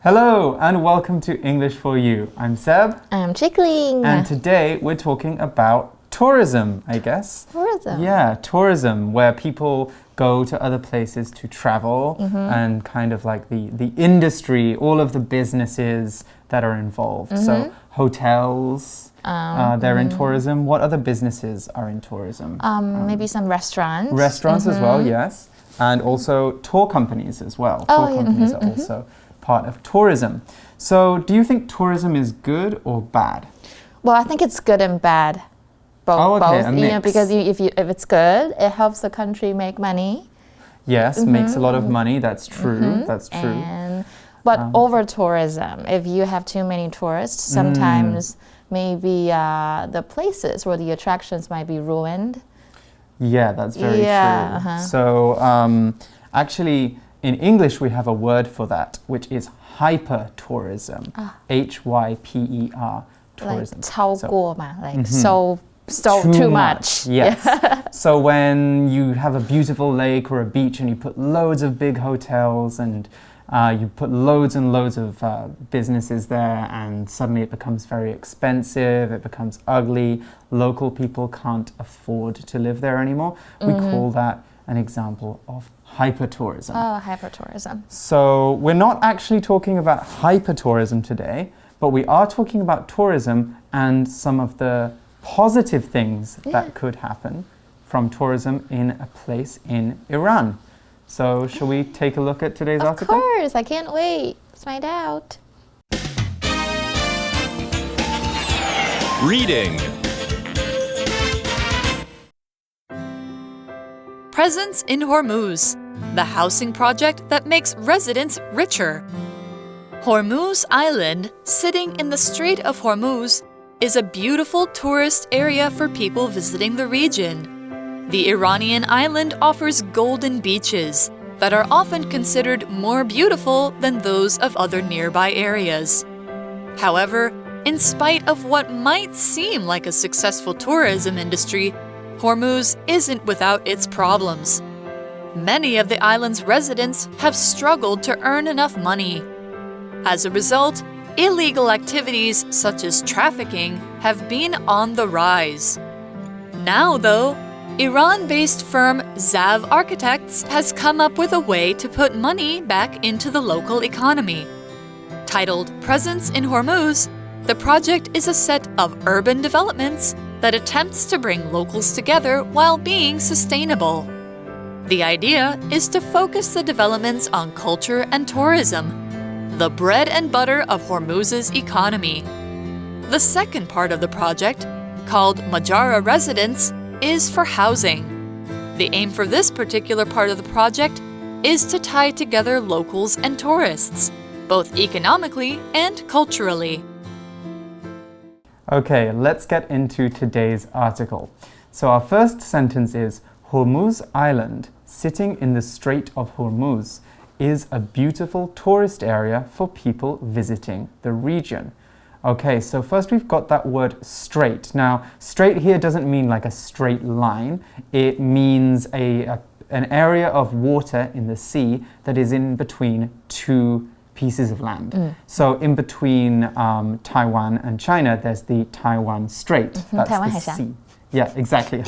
Hello and welcome to English for You. I'm Seb. I'm Chickling. And today we're talking about tourism, I guess. Tourism. Yeah, tourism, where people go to other places to travel and kind of like the industry, all of the businesses that are involved. So hotels, they're in tourism. What other businesses are in tourism? Maybe some restaurants. Restaurants as well, yes. And also tour companies as well. Tour companies are also part of tourism. So do you think tourism is good or bad? Well, I think it's good and bad. Both, a mix. Because if it's good, it helps the country make money. Yes, makes a lot of money. That's true. That's true. But over tourism, if you have too many tourists, sometimes maybe the places or the attractions might be ruined. Yeah, that's very true. So actually, in English, we have a word for that, which is hyper-tourism. H-Y-P-E-R, tourism. Like 超过嘛, like so too much. Yes. So when you have a beautiful lake or a beach and you put loads of big hotels and you put loads and loads of businesses there, and suddenly it becomes very expensive, it becomes ugly, local people can't afford to live there anymore. We call that an example of hypertourism. Oh, hypertourism. So we're not actually talking about hypertourism today, but we are talking about tourism and some of the positive things that could happen from tourism in a place in Iran. So shall we take a look at today's article? Of course, I can't wait. Let's find out. Reading. Presence in Hormuz, the housing project that makes residents richer. Hormuz Island, sitting in the Strait of Hormuz, is a beautiful tourist area for people visiting the region. The Iranian island offers golden beaches that are often considered more beautiful than those of other nearby areas. However, in spite of what might seem like a successful tourism industry, Hormuz isn't without its problems. Many of the island's residents have struggled to earn enough money. As a result, illegal activities such as trafficking have been on the rise. Now, though, Iran-based firm Zav Architects has come up with a way to put money back into the local economy. Titled Presence in Hormuz, the project is a set of urban developments that attempts to bring locals together while being sustainable. The idea is to focus the developments on culture and tourism, the bread and butter of Hormuz's economy. The second part of the project, called Majara Residence, is for housing. The aim for this particular part of the project is to tie together locals and tourists, both economically and culturally. Okay, let's get into today's article. So our first sentence is, Hormuz Island, sitting in the Strait of Hormuz, is a beautiful tourist area for people visiting the region. Okay, so first we've got that word strait. Now, strait here doesn't mean like a straight line. It means an area of water in the sea that is in between two pieces of land. So in between Taiwan and China, there's the Taiwan Strait. That's Taiwan the sea. Yeah, exactly.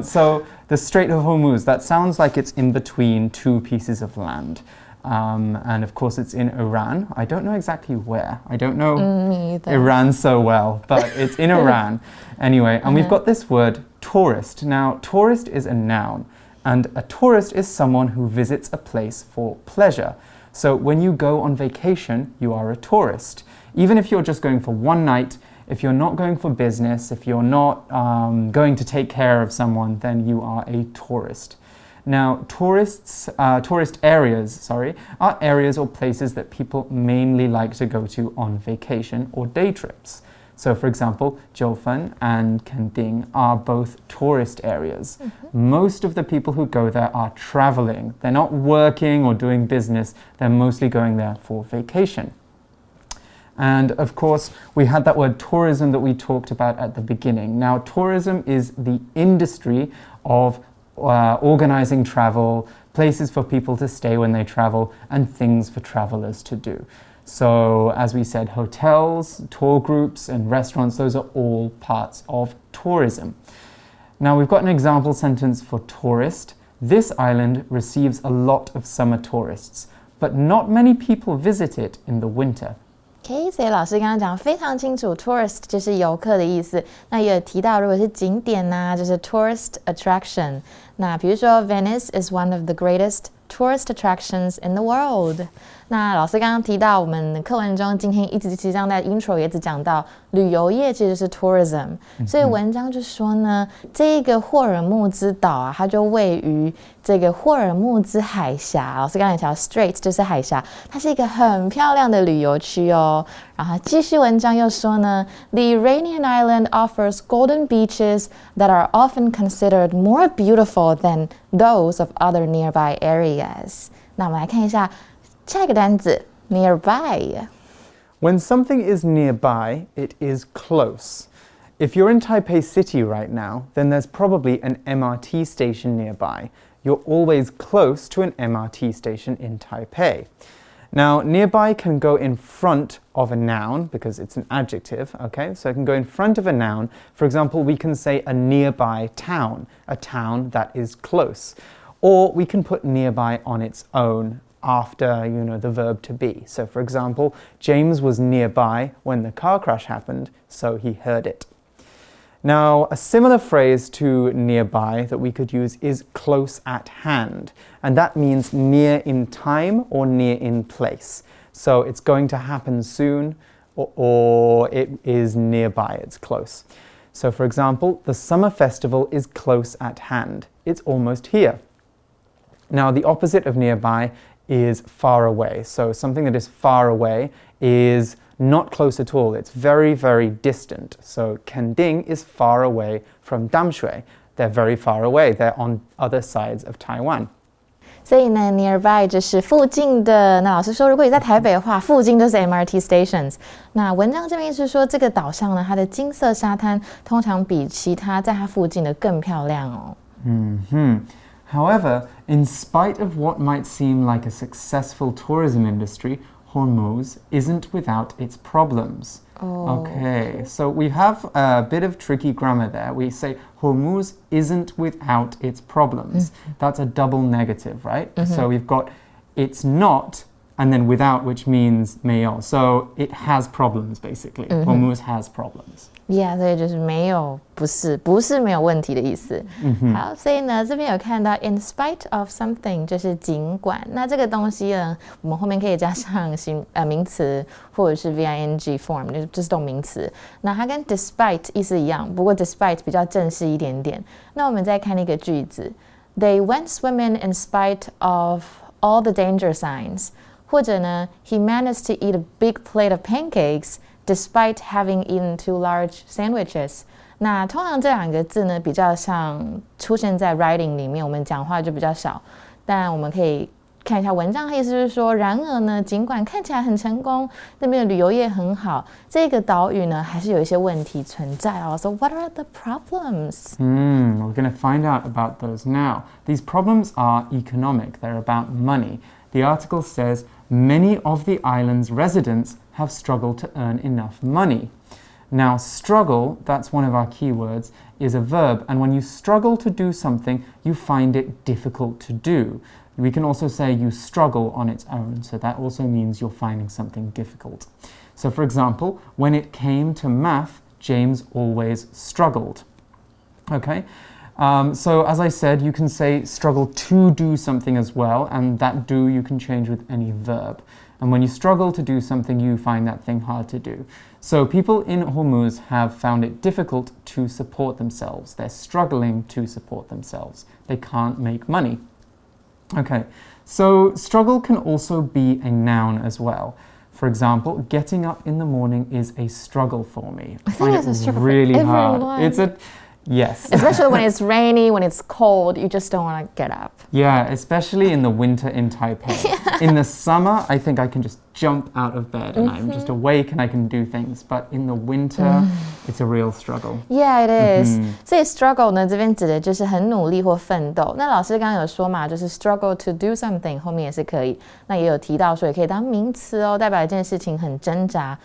So the Strait of Hormuz, that sounds like it's in between two pieces of land. And of course it's in Iran. I don't know exactly where. I don't know Iran so well, but it's in Iran. Anyway, and we've got this word tourist. Now, tourist is a noun, and a tourist is someone who visits a place for pleasure. So when you go on vacation, you are a tourist. Even if you're just going for one night, if you're not going for business, if you're not going to take care of someone, then you are a tourist. Now, tourist areas, are areas or places that people mainly like to go to on vacation or day trips. So, for example, Jiufen and Kending are both tourist areas. Most of the people who go there are traveling. They're not working or doing business. They're mostly going there for vacation. And of course, we had that word tourism that we talked about at the beginning. Now, tourism is the industry of organizing travel, places for people to stay when they travel, and things for travelers to do. So, as we said, hotels, tour groups, and restaurants, those are all parts of tourism. Now, we've got an example sentence for tourist. This island receives a lot of summer tourists, but not many people visit it in the winter. OK， 所以老师刚刚讲非常清楚 ，tourist 就是游客的意思。那也有提到，如果是景点呐、就是 tourist attraction。那比如说 Venice is one of the greatest tourist attractions in the world。那老师刚刚提到，我们课文中今天一直其实在 intro 也一直讲到旅游业其实是 tourism，所以文章就说呢，这个霍尔木兹岛啊，它就位于这个霍尔木兹海峡。老师刚才也提到 Strait 就是海峡，它是一个很漂亮的旅游区哦。然后继续文章又说呢 ，The Iranian island offers golden beaches that are often considered more beautiful than those of other nearby areas。那我们来看一下。下一个单字 nearby. When something is nearby, it is close. If you're in Taipei City right now, then there's probably an MRT station nearby. You're always close to an MRT station in Taipei. Now, nearby can go in front of a noun because it's an adjective, okay? So it can go in front of a noun. For example, we can say a nearby town, a town that is close. Or we can put nearby on its own after, the verb to be. So, for example, James was nearby when the car crash happened, so he heard it. Now, a similar phrase to nearby that we could use is close at hand, and that means near in time or near in place. So it's going to happen soon, or it is nearby, it's close. So, for example, the summer festival is close at hand. It's almost here. Now, the opposite of nearby is far away. So something that is far away is not close at all. It's very, very distant. So Kending is far away from Damshui. They're very far away. They're on other sides of Taiwan. 所以呢 nearby 就是附近的。那老师说，如果你在台北的话，附近就是 MRT stations。那文章这边是说，这个岛上呢，它的金色沙滩通常比其他在它附近的更漂亮哦。However, in spite of what might seem like a successful tourism industry, Hormuz isn't without its problems. Okay, so we have a bit of tricky grammar there. We say Hormuz isn't without its problems. That's a double negative, right? So we've got it's not and then without, which means 没有. So it has problems, basically. Hormuz has problems. Yeah, 所以就是没有，不是没有问题的意思。好，所以呢，这边有看到 in spite of something 就是尽管。那这个东西呢，我们后面可以加上名词或者是 VING form， 就是动名词。那它跟 despite 意思一样，不过 despite 比较正式一点点。那我们再看一个句子 ，They went swimming in spite of all the danger signs。或者呢 ，He managed to eat a big plate of pancakes。Despite having eaten 2 large sandwiches， 那通常这两个字呢比较像出现在 writing 里面，我们讲话就比较少。但我们可以看一下文章，意思是说，然而呢，尽管看起来很成功，那边的旅游业很好，这个岛屿呢还是有一些问题存在哦。So what are the problems? We're going to find out about those now. These problems are economic. They're about money. The article says many of the island's residents have struggled to earn enough money. Now, struggle, that's one of our keywords, is a verb, and when you struggle to do something, you find it difficult to do. We can also say you struggle on its own, so that also means you're finding something difficult. So, for example, when it came to math, James always struggled. Okay? So, as I said, you can say struggle to do something as well, and that do you can change with any verb. And when you struggle to do something, you find that thing hard to do. So people in Hormuz have found it difficult to support themselves. They're struggling to support themselves. They can't make money. Okay, so struggle can also be a noun as well. For example, getting up in the morning is a struggle for me. I find it really hard. It's a Yes. Especially when it's rainy, when it's cold, you just don't want to get up. Yeah, especially in the winter in Taipei. In the summer, I think I can just jump out of bed and I'm just awake and I can do things. But in the winter, it's a real struggle. Yeah, it is. 所以 struggle 呢，这边指的就是很努力或奋斗。那老师刚刚有说嘛，就是 struggle to do something 后面也是可以。那也有提到说，也可以当名词哦，代表一件事情很挣扎。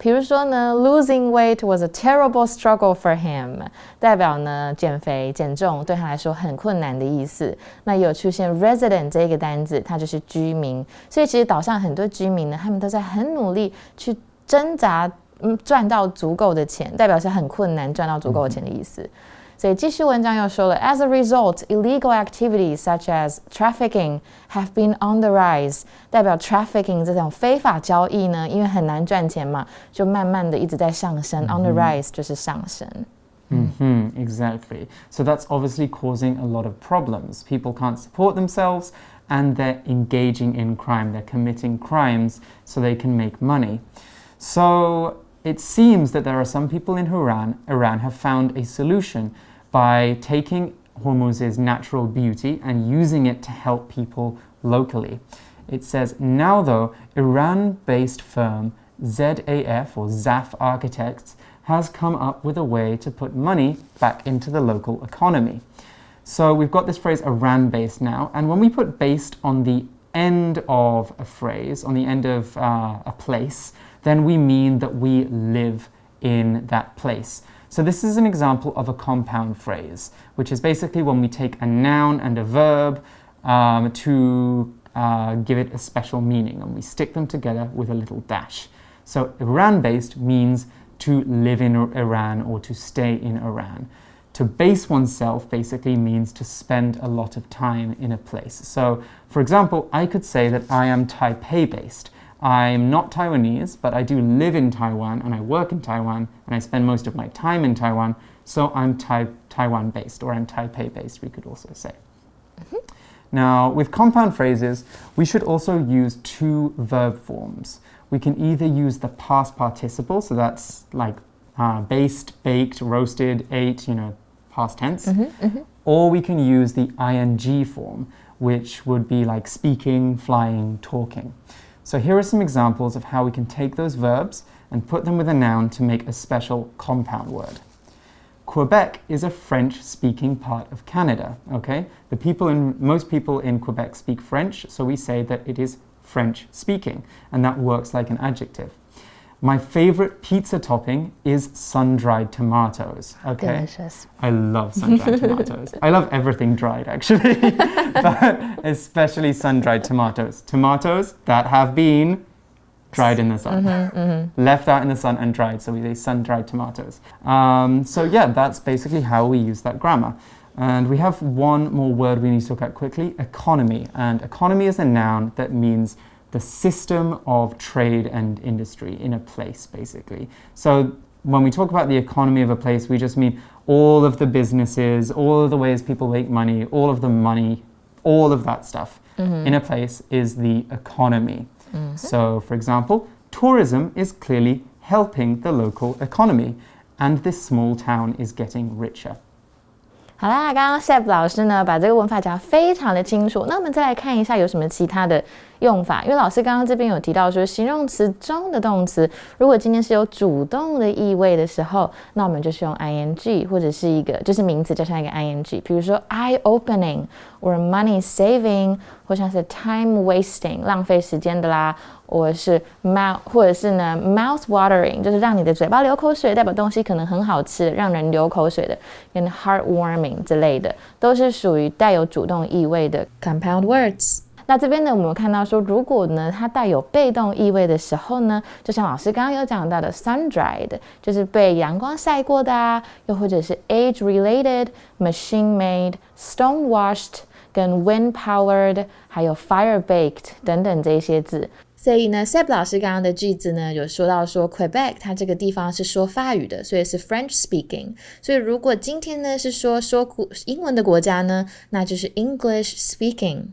比如说呢 ，losing weight was a terrible struggle for him， 代表呢减肥减重对他来说很困难的意思。那也有出现 resident 这个单字，它就是居民。所以其实岛上很多居民呢，他们都在很努力去挣扎，赚到足够的钱，代表是很困难赚到足够的钱的意思。所以继续文章又说了 ，As a result, illegal activities such as trafficking have been on the rise。代表 trafficking 这种非法交易呢，因为很难赚钱嘛，就慢慢的一直在上升。On the rise 就是上升。Exactly. So that's obviously causing a lot of problems. People can't support themselves and they're engaging in crime. They're committing crimes so they can make money. So it seems that there are some people in Iran have found a solution by taking Hormuz's natural beauty and using it to help people locally. It says, now though, Iran-based firm ZAF or ZAF Architects has come up with a way to put money back into the local economy. So we've got this phrase Iran-based now, and when we put based on the end of a phrase, on the end of a place, then we mean that we live in that place. So this is an example of a compound phrase, which is basically when we take a noun and a verb to give it a special meaning, and we stick them together with a little dash. So Iran-based means to live in Iran or to stay in Iran. To base oneself basically means to spend a lot of time in a place. So, for example, I could say that I am Taipei-based. I'm not Taiwanese, but I do live in Taiwan and I work in Taiwan and I spend most of my time in Taiwan, so I'm Taiwan-based, or I'm Taipei-based, we could also say. Now, with compound phrases, we should also use two verb forms. We can either use the past participle, so that's like based, baked, roasted, ate, past tense, or we can use the ing form, which would be like speaking, flying, talking. So here are some examples of how we can take those verbs and put them with a noun to make a special compound word. Quebec is a French-speaking part of Canada, okay? Most people in Quebec speak French, so we say that it is French-speaking, and that works like an adjective. My favorite pizza topping is sun-dried tomatoes, okay? Delicious. I love sun-dried tomatoes. I love everything dried, actually, but especially sun-dried tomatoes. Tomatoes that have been dried in the sun, left out in the sun and dried, so we say sun-dried tomatoes. So yeah, that's basically how we use that grammar. And we have one more word we need to look at quickly, economy. And economy is a noun that means the system of trade and industry in a place, basically. So when we talk about the economy of a place, we just mean all of the businesses, all of the ways people make money, all of the money, all of that stuff in a place is the economy. So, for example, tourism is clearly helping the local economy, and this small town is getting richer. 好啦，刚刚 Seb 老师呢把这个文法讲得非常的清楚，那我们再来看一下有什么其他的用法。因为老师刚刚这边有提到说，形容词中的动词，如果今天是有主动的意味的时候，那我们就是用 ing 或者是一个就是名词加上一个 ing， 比如说 eye-opening or money saving， 或像是 time wasting 浪费时间的啦，或者是 mouth watering 就是让你的嘴巴流口水，代表东西可能很好吃，让人流口水的，跟 heartwarming 之类的，都是属于带有主动意味的 compound words。那这边呢，我们有看到说，如果呢它带有被动意味的时候呢，就像老师刚刚有讲到的 sun-dried， 就是被阳光晒过的啊，又或者是 age-related、machine-made、stone-washed 跟 wind-powered 还有 fire-baked 等等这些字。所以呢 Seb 老师刚刚的句子呢有说到说 Quebec 它这个地方是说法语的，所以是 French speaking， 所以如果今天呢是说英文的国家呢，那就是 English speaking。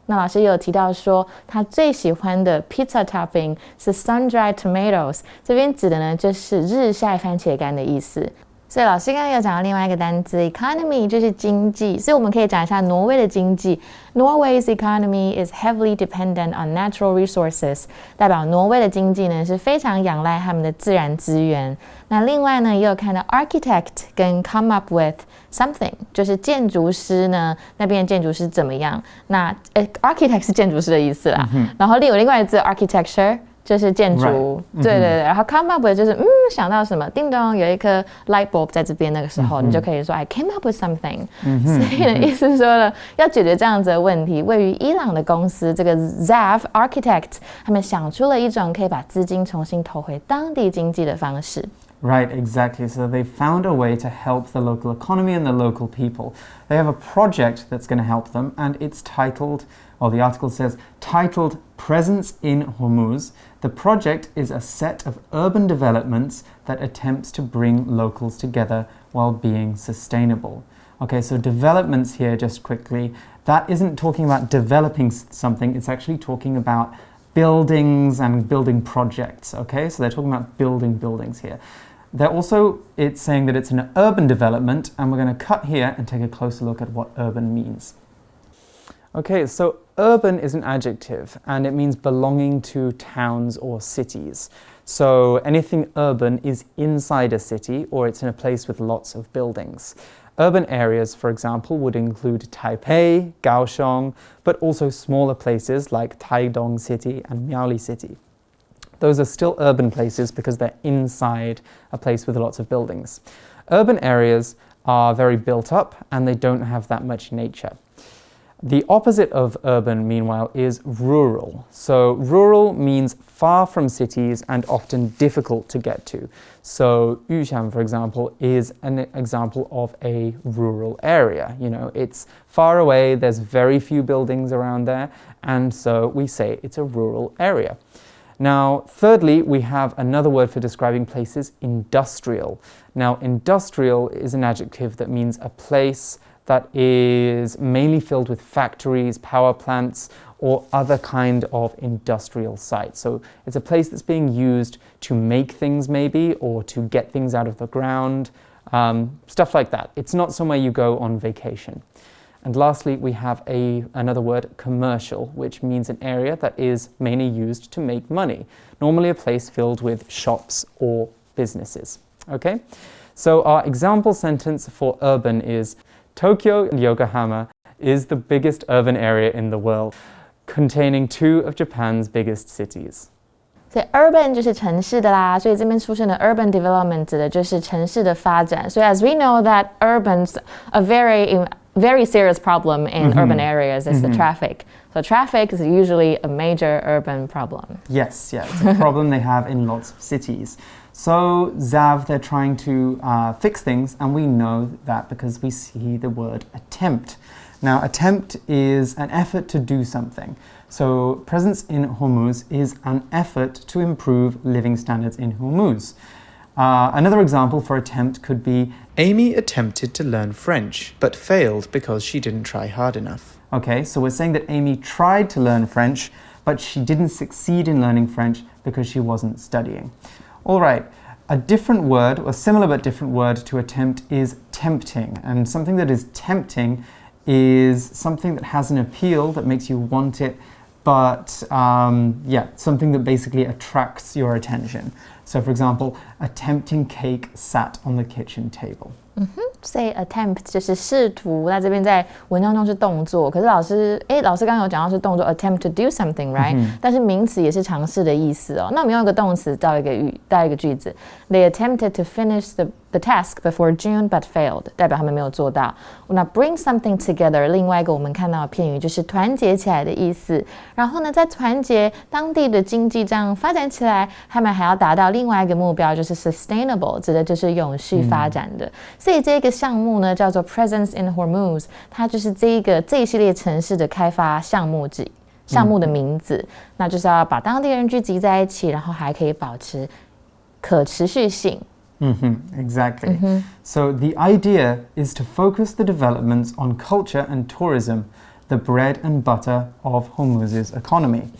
那老师也有提到说他最喜欢的 pizza topping 是 sun-dried tomatoes， 这边指的呢就是日晒番茄干的意思。所以老师刚刚有讲到另外一个单字 economy 就是经济，所以我们可以讲一下挪威的经济。Norway's economy is heavily dependent on natural resources， 代表挪威的经济呢是非常仰赖他们的自然资源。那另外呢也有看到 architect 跟 come up with something， 就是建筑师呢那边的建筑师怎么样。那architect 是建筑师的意思啦，然后另外一个字 architecture。就是建筑，对，然后 come up with 就是想到什么，叮咚有一颗 light bulb 在这边，那个时候你就可以说 I came up with something。所以呢，意思是说呢，要解决这样子的问题，位于伊朗的公司这个 Zav Architect， 他们想出了一种可以把资金重新投回当地经济的方式。Right, exactly. So they found a way to help the local economy and the local people. They have a project that's going to help them, and it's titled, well, the article says, titled Presence in Hormuz. The project is a set of urban developments that attempts to bring locals together while being sustainable. Okay, so developments here, just quickly, that isn't talking about developing something, it's actually talking about buildings and building projects, okay? So they're talking about building buildings here. It's saying that it's an urban development, and we're going to cut here and take a closer look at what urban means. Okay, so urban is an adjective, and it means belonging to towns or cities. So anything urban is inside a city, or it's in a place with lots of buildings. Urban areas, for example, would include Taipei, Kaohsiung, but also smaller places like Taidong City and Miaoli City. Those are still urban places because they're inside a place with lots of buildings. Urban areas are very built up and they don't have that much nature. The opposite of urban, meanwhile, is rural. So rural means far from cities and often difficult to get to. So Yuxiang, for example, is an example of a rural area. You know, it's far away, there's very few buildings around there, and so we say it's a rural area. Now, thirdly, we have another word for describing places, industrial. Now, industrial is an adjective that means a place that is mainly filled with factories, power plants, or other kind of industrial sites. So it's a place that's being used to make things maybe, or to get things out of the ground, stuff like that. It's not somewhere you go on vacation. And lastly, we have another word, commercial, which means an area that is mainly used to make money, normally a place filled with shops or businesses. Okay? So our example sentence for urban is, Tokyo and Yokohama is the biggest urban area in the world, containing 2 of Japan's biggest cities. 所以 urban 就是城市的啦，所以这边出现的 urban development 指的就是城市的发展。So as we know that urban's a very serious problem in urban areas is the traffic. So traffic is usually a major urban problem. Yes, it's a problem they have in lots of cities. So Zav, they're trying to fix things, and we know that because we see the word attempt. Now, attempt is an effort to do something. So presence in Hormuz is an effort to improve living standards in Hormuz. Another example for attempt could be, Amy attempted to learn French, but failed because she didn't try hard enough. Okay, so we're saying that Amy tried to learn French, but she didn't succeed in learning French because she wasn't studying. All right, a different word, or similar but different word to attempt is tempting. And something that is tempting is something that has an appeal that makes you want it, but something that basically attracts your attention. So for example, a tempting cake sat on the kitchen table. So attempt 就是试图，那这边在文章中是动作，可是老师刚刚有讲到是动作 attempt to do something, right? 但是名词也是尝试的意思哦。那我们用一个动词造一个句子 ，They attempted to finish the task before June but failed， 代表他们没有做到。那 bring something together， 另外一个我们看到的片语就是团结起来的意思。然后呢，在团结当地的经济这样发展起来，他们还要达到另外一个目标，就是 sustainable， 指的就是永续发展的。所以这个项目呢叫做 Presence in Hormuz， 它就是这一系列城市的开发项目的名字，那就是要把当地人聚集在一起，然后还可以保持可持续性。Exactly. So the idea is to focus the developments on culture and tourism, the bread and butter of Hormuz's economy.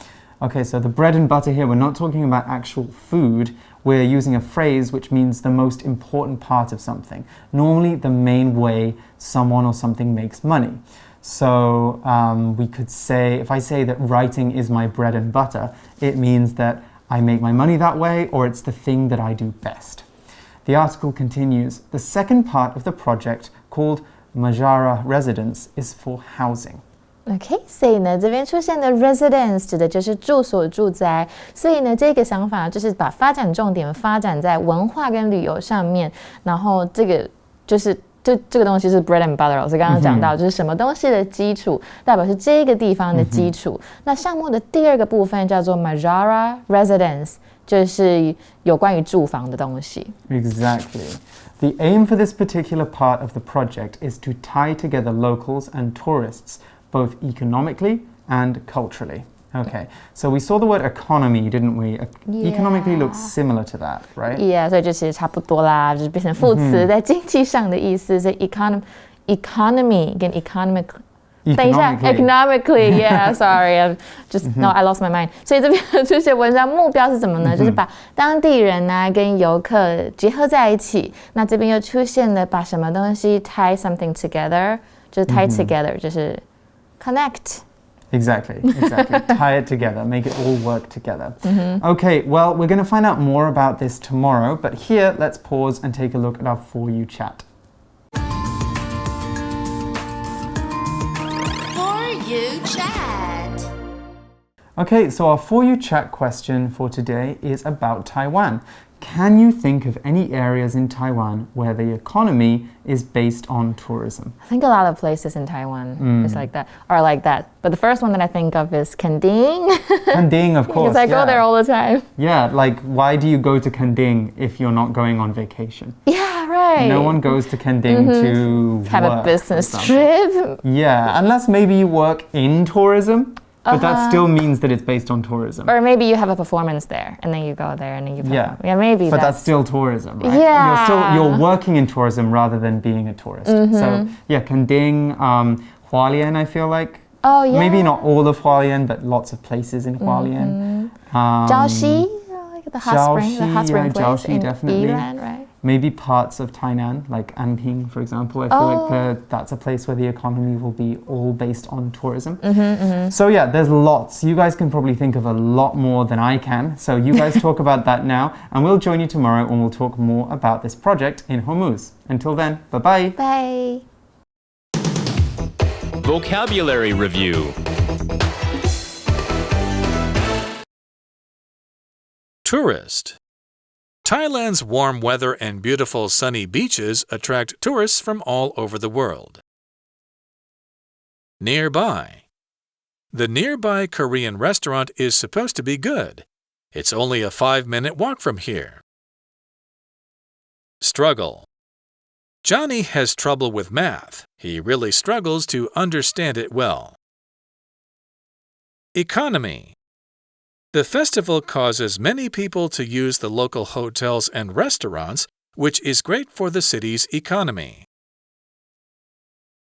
Okay, so the bread and butter here, we're not talking about actual food, we're using a phrase which means the most important part of something, normally the main way someone or something makes money. So we could say, if I say that writing is my bread and butter, it means that I make my money that way, or it's the thing that I do best. The article continues, the second part of the project, called Majara Residence, is for housing. OK， 所以呢，这边出现的 residence 指的就是住所、住宅。所以呢，这个想法就是把发展重点发展在文化跟旅游上面。然后这个就是这个东西是 bread and butter， 老师刚刚讲到，就是什么东西的基础，代表是这个地方的基础。那项目的第二个部分叫做 Majara Residence， 就是有关于住房的东西。Exactly. The aim for this particular part of the project is to tie together locals and tourists, both economically and culturally. Okay, so we saw the word economy, didn't we? Yeah. Economically looks similar to that, right? Yeah, 所以就其实差不多啦，就是变成副词，在经济上的意思是 economy 跟 economic。等一下 ，economically, yeah, sorry, no, I lost my mind. 所以这边这些文章目标是什么呢？就是把当地人啊跟游客结合在一起。那这边又出现了把什么东西 tie something together， 就是 tie together， 就是 connect. Exactly. Tie it together, make it all work together. Okay, well, we're going to find out more about this tomorrow, but here, let's pause and take a look at our For You chat. For You chat. Okay, so our For You chat question for today is about Taiwan. Can you think of any areas in Taiwan where the economy is based on tourism? I think a lot of places in Taiwan is like that, are like that. But the first one that I think of is Kending. Kending, of course. Because I go there all the time. Yeah, like why do you go to Kending if you're not going on vacation? Yeah, right. No one goes to Kending to have work, a business for example. trip. Yeah, unless maybe you work in tourism. But that still means that it's based on tourism. Or maybe you have a performance there, and then you go there, and then you perform. Yeah, maybe. But that's still tourism, right? Yeah. You're working in tourism rather than being a tourist. So yeah, Kending, Hualien, I feel like. Oh yeah. Maybe not all of Hualien, but lots of places in Hualien. Jiaoxi, like the hot spring place Jiaoxi, in definitely. Yilan, right? Maybe parts of Tainan, like Anping, for example. I feel like that's a place where the economy will be all based on tourism. So yeah, there's lots. You guys can probably think of a lot more than I can. So you guys talk about that now, and we'll join you tomorrow when we'll talk more about this project in Hormuz. Until then, bye-bye. Bye. Vocabulary Review. Tourist. Thailand's warm weather and beautiful sunny beaches attract tourists from all over the world. Nearby. The nearby Korean restaurant is supposed to be good. It's only a 5-minute walk from here. Struggle. Johnny has trouble with math. He really struggles to understand it well. Economy. The festival causes many people to use the local hotels and restaurants, which is great for the city's economy.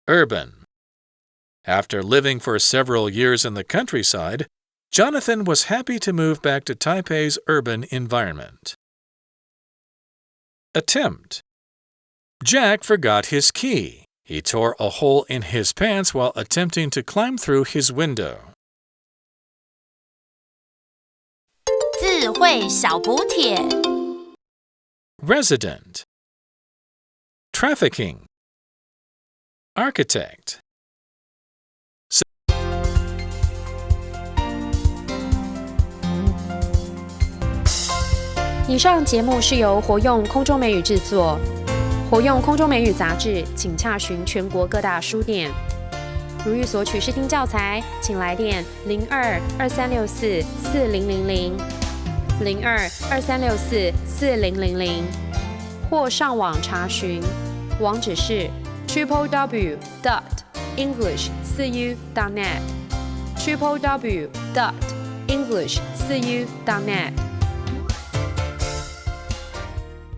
Urban. After living for several years in the countryside, Jonathan was happy to move back to Taipei's urban environment. Attempt. Jack forgot his key. He tore a hole in his pants while attempting to climb through his window. 智慧小补帖 Resident. Trafficking. Architect. 以上节目是由活用空中美语制作。活用空中美语杂志，请洽询全国各大书店。如欲索取试听教材，请来电02-2364-4000 02-2364-4000，或上网查询，网址是 www.english4u.net www.english4u.net